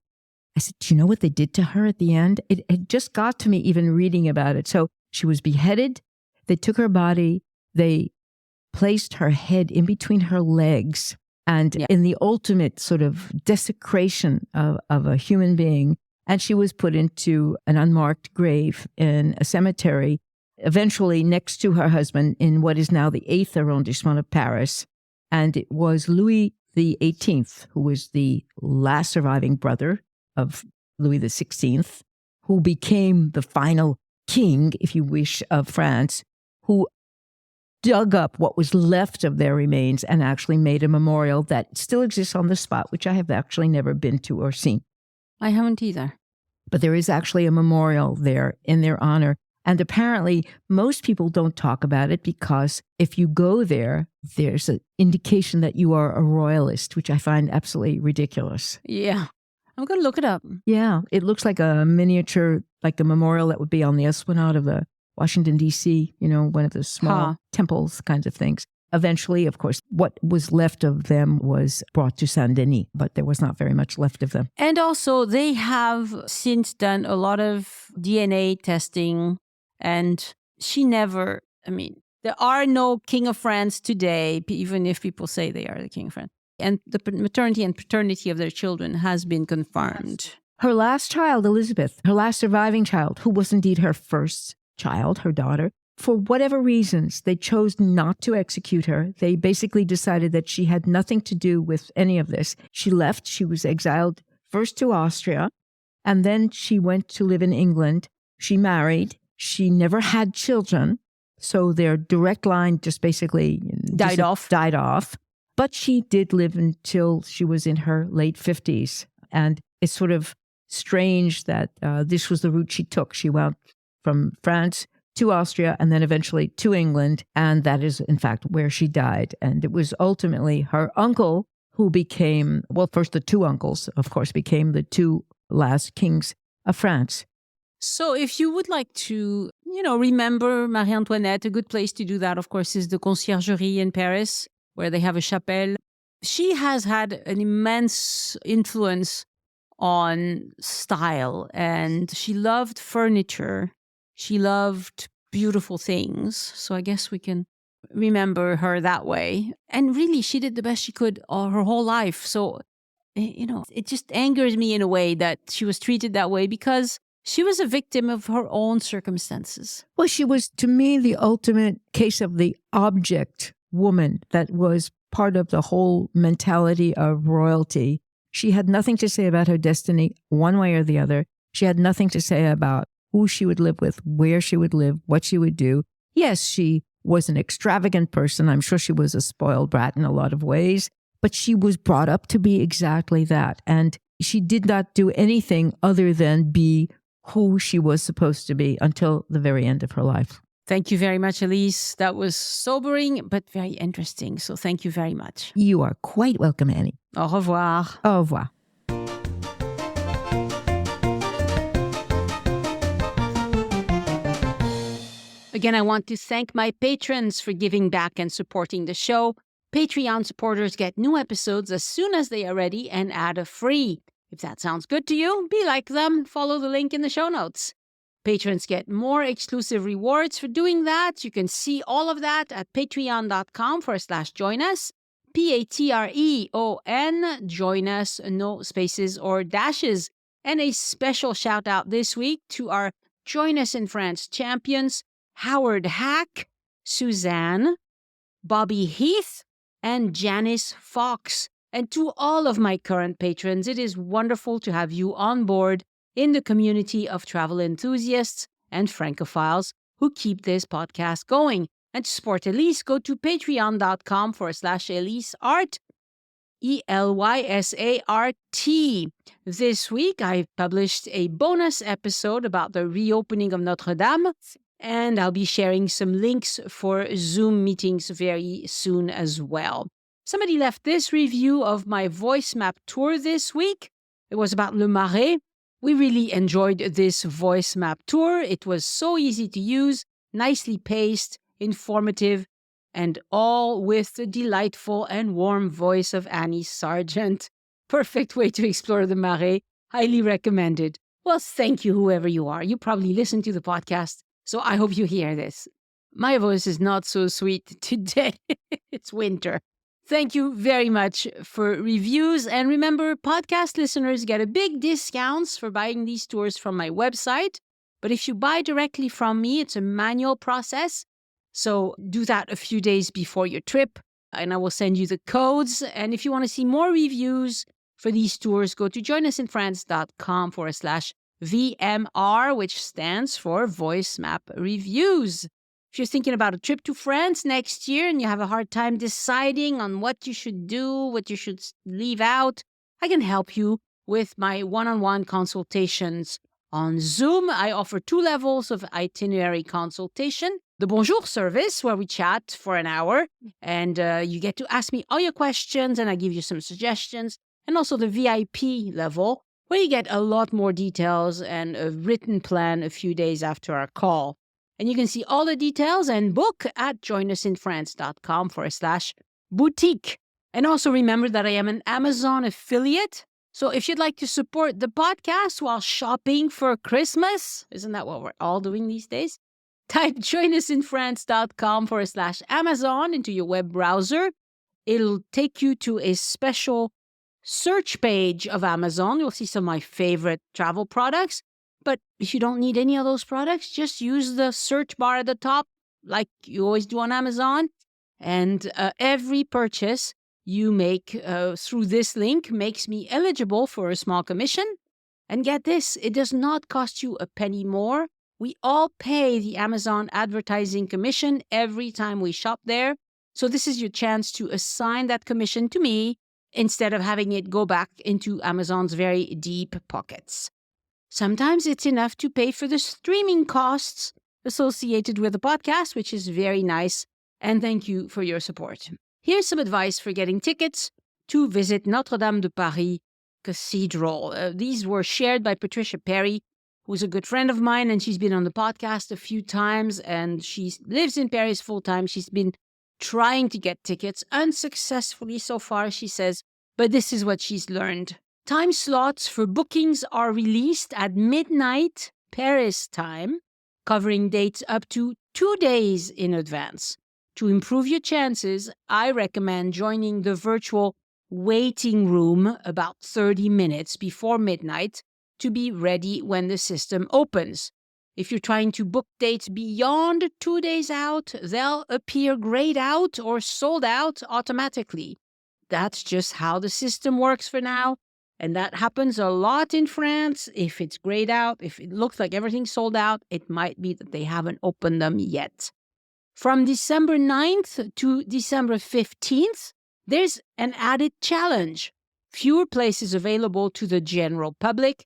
I said, do you know what they did to her at the end? It just got to me even reading about it. So she was beheaded. They took her body. They placed her head in between her legs. And in the ultimate sort of desecration of a human being. And she was put into an unmarked grave in a cemetery, eventually next to her husband in what is now the 8th arrondissement of Paris. And it was Louis XVIII, who was the last surviving brother of Louis XVI, who became the final king, if you wish, of France, who dug up what was left of their remains and actually made a memorial that still exists on the spot, which I have actually never been to or seen. I haven't either. But there is actually a memorial there in their honor. And apparently, most people don't talk about it because if you go there, there's an indication that you are a royalist, which I find absolutely ridiculous. Yeah. I'm going to look it up. Yeah. It looks like a miniature, like a memorial that would be on the Esplanade of the Washington, D.C., one of the small temples kinds of things. Eventually, of course, what was left of them was brought to Saint-Denis, but there was not very much left of them. And also, they have since done a lot of DNA testing, and there are no King of France today, even if people say they are the King of France. And the maternity and paternity of their children has been confirmed. Her last child, Elizabeth, her last surviving child, who was indeed her first child, her daughter, for whatever reasons, they chose not to execute her. They basically decided that she had nothing to do with any of this. She left. She was exiled first to Austria, and then she went to live in England. She married. She never had children, so their direct line just basically died off. But she did live until she was in her late 50s. And it's sort of strange that this was the route she took. She went from France to Austria and then eventually to England. And that is, in fact, where she died. And it was ultimately her uncle who became, first the two uncles, of course, became the two last kings of France. So if you would like to, remember Marie-Antoinette, a good place to do that, of course, is the Conciergerie in Paris, where they have a chapelle. She has had an immense influence on style, and she loved furniture. She loved beautiful things. So I guess we can remember her that way. And really, she did the best she could her whole life. So, it just angers me in a way that she was treated that way because she was a victim of her own circumstances. Well, she was, to me, the ultimate case of the object woman that was part of the whole mentality of royalty. She had nothing to say about her destiny one way or the other. She had nothing to say about who she would live with, where she would live, what she would do. Yes, she was an extravagant person. I'm sure she was a spoiled brat in a lot of ways, but she was brought up to be exactly that. And she did not do anything other than be who she was supposed to be until the very end of her life. Thank you very much, Elyse. That was sobering, but very interesting. So thank you very much. You are quite welcome, Annie. Au revoir. Au revoir. Again, I want to thank my patrons for giving back and supporting the show. Patreon supporters get new episodes as soon as they are ready and ad-free. If that sounds good to you, be like them. Follow the link in the show notes. Patrons get more exclusive rewards for doing that. You can see all of that at patreon.com/join us. Patreon, join us, no spaces or dashes. And a special shout out this week to our Join Us in France champions, Howard Hack, Suzanne, Bobby Heath, and Janice Fox. And to all of my current patrons, it is wonderful to have you on board in the community of travel enthusiasts and Francophiles who keep this podcast going. And to support Elyse, go to patreon.com/ElyseArt, ELYSART. This week, I published a bonus episode about the reopening of Notre Dame, and I'll be sharing some links for Zoom meetings very soon as well. Somebody left this review of my voice map tour this week. It was about Le Marais. We really enjoyed this voice map tour. It was so easy to use, nicely paced, informative, and all with the delightful and warm voice of Annie Sargent. Perfect way to explore the Marais. Highly recommended. Well, thank you, whoever you are. You probably listen to the podcast, so I hope you hear this. My voice is not so sweet today. It's winter. Thank you very much for reviews. And remember, podcast listeners get a big discounts for buying these tours from my website. But if you buy directly from me, it's a manual process. So do that a few days before your trip, and I will send you the codes. And if you want to see more reviews for these tours, go to joinusinfrance.com/VMR, which stands for Voice Map Reviews. If you're thinking about a trip to France next year and you have a hard time deciding on what you should do, what you should leave out, I can help you with my one-on-one consultations. On Zoom, I offer 2 levels of itinerary consultation. The Bonjour service, where we chat for an hour, and you get to ask me all your questions, and I give you some suggestions. And also the VIP level, where you get a lot more details and a written plan a few days after our call. And you can see all the details and book at joinusinfrance.com/boutique. And also remember that I am an Amazon affiliate. So if you'd like to support the podcast while shopping for Christmas, isn't that what we're all doing these days? Type joinusinfrance.com/Amazon into your web browser. It'll take you to a special search page of Amazon. You'll see some of my favorite travel products. But if you don't need any of those products, just use the search bar at the top, like you always do on Amazon. And every purchase you make through this link makes me eligible for a small commission. And get this, it does not cost you a penny more. We all pay the Amazon advertising commission every time we shop there. So this is your chance to assign that commission to me instead of having it go back into Amazon's very deep pockets. Sometimes it's enough to pay for the streaming costs associated with the podcast, which is very nice. And thank you for your support. Here's some advice for getting tickets to visit Notre Dame de Paris Cathedral. These were shared by Patricia Perry, who's a good friend of mine, and she's been on the podcast a few times, and she lives in Paris full time. She's been trying to get tickets unsuccessfully so far, she says, but this is what she's learned. Time slots for bookings are released at midnight Paris time, covering dates up to 2 days in advance. To improve your chances, I recommend joining the virtual waiting room about 30 minutes before midnight to be ready when the system opens. If you're trying to book dates beyond 2 days out, they'll appear grayed out or sold out automatically. That's just how the system works for now. And that happens a lot in France. If it's grayed out, if it looks like everything's sold out, it might be that they haven't opened them yet. From December 9th to December 15th, there's an added challenge. Fewer places available to the general public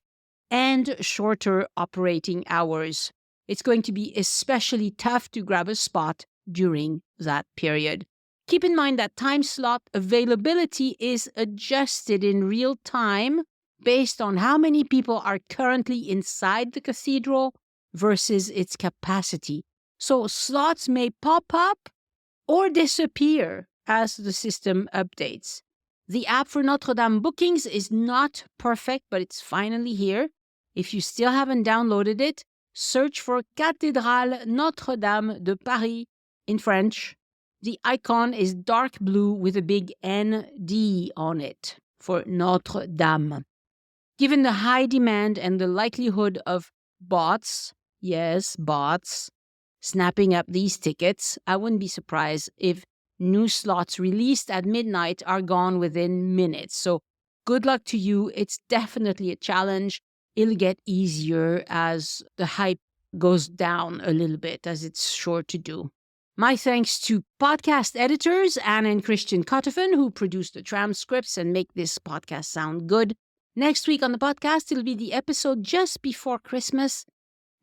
and shorter operating hours. It's going to be especially tough to grab a spot during that period. Keep in mind that time slot availability is adjusted in real time based on how many people are currently inside the cathedral versus its capacity. So slots may pop up or disappear as the system updates. The app for Notre Dame bookings is not perfect, but it's finally here. If you still haven't downloaded it, search for Cathédrale Notre-Dame de Paris in French. The icon is dark blue with a big ND on it for Notre Dame. Given the high demand and the likelihood of bots, yes, bots, snapping up these tickets, I wouldn't be surprised if new slots released at midnight are gone within minutes. So good luck to you. It's definitely a challenge. It'll get easier as the hype goes down a little bit, as it's sure to do. My thanks to podcast editors Anne and Christian Cottefin, who produce the transcripts and make this podcast sound good. Next week on the podcast, it'll be the episode just before Christmas.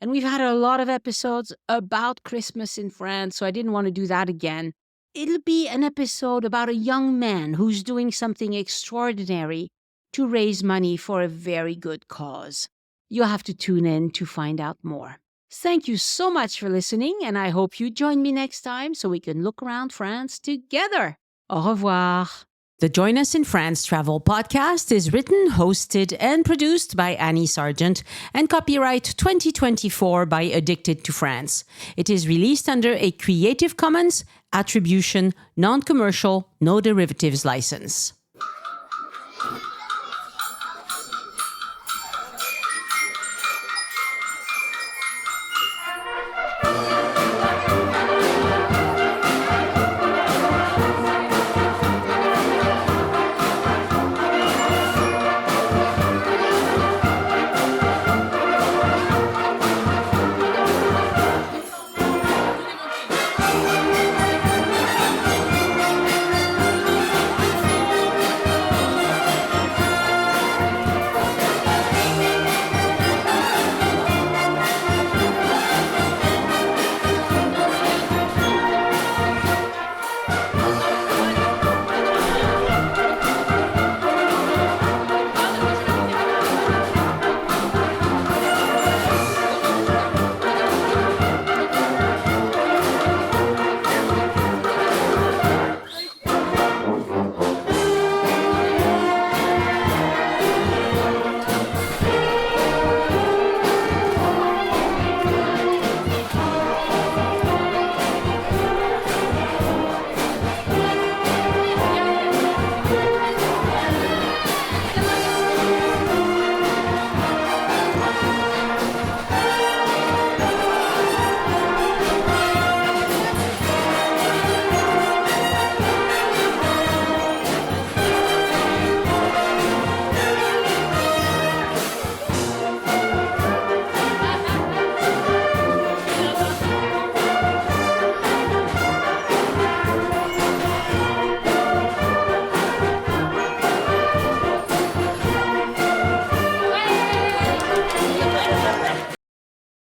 And we've had a lot of episodes about Christmas in France, so I didn't want to do that again. It'll be an episode about a young man who's doing something extraordinary to raise money for a very good cause. You'll have to tune in to find out more. Thank you so much for listening, and I hope you join me next time so we can look around France together. Au revoir. The Join Us in France Travel Podcast is written, hosted, and produced by Annie Sargent and copyright 2024 by Addicted to France. It is released under a Creative Commons Attribution, Non-Commercial, No Derivatives license.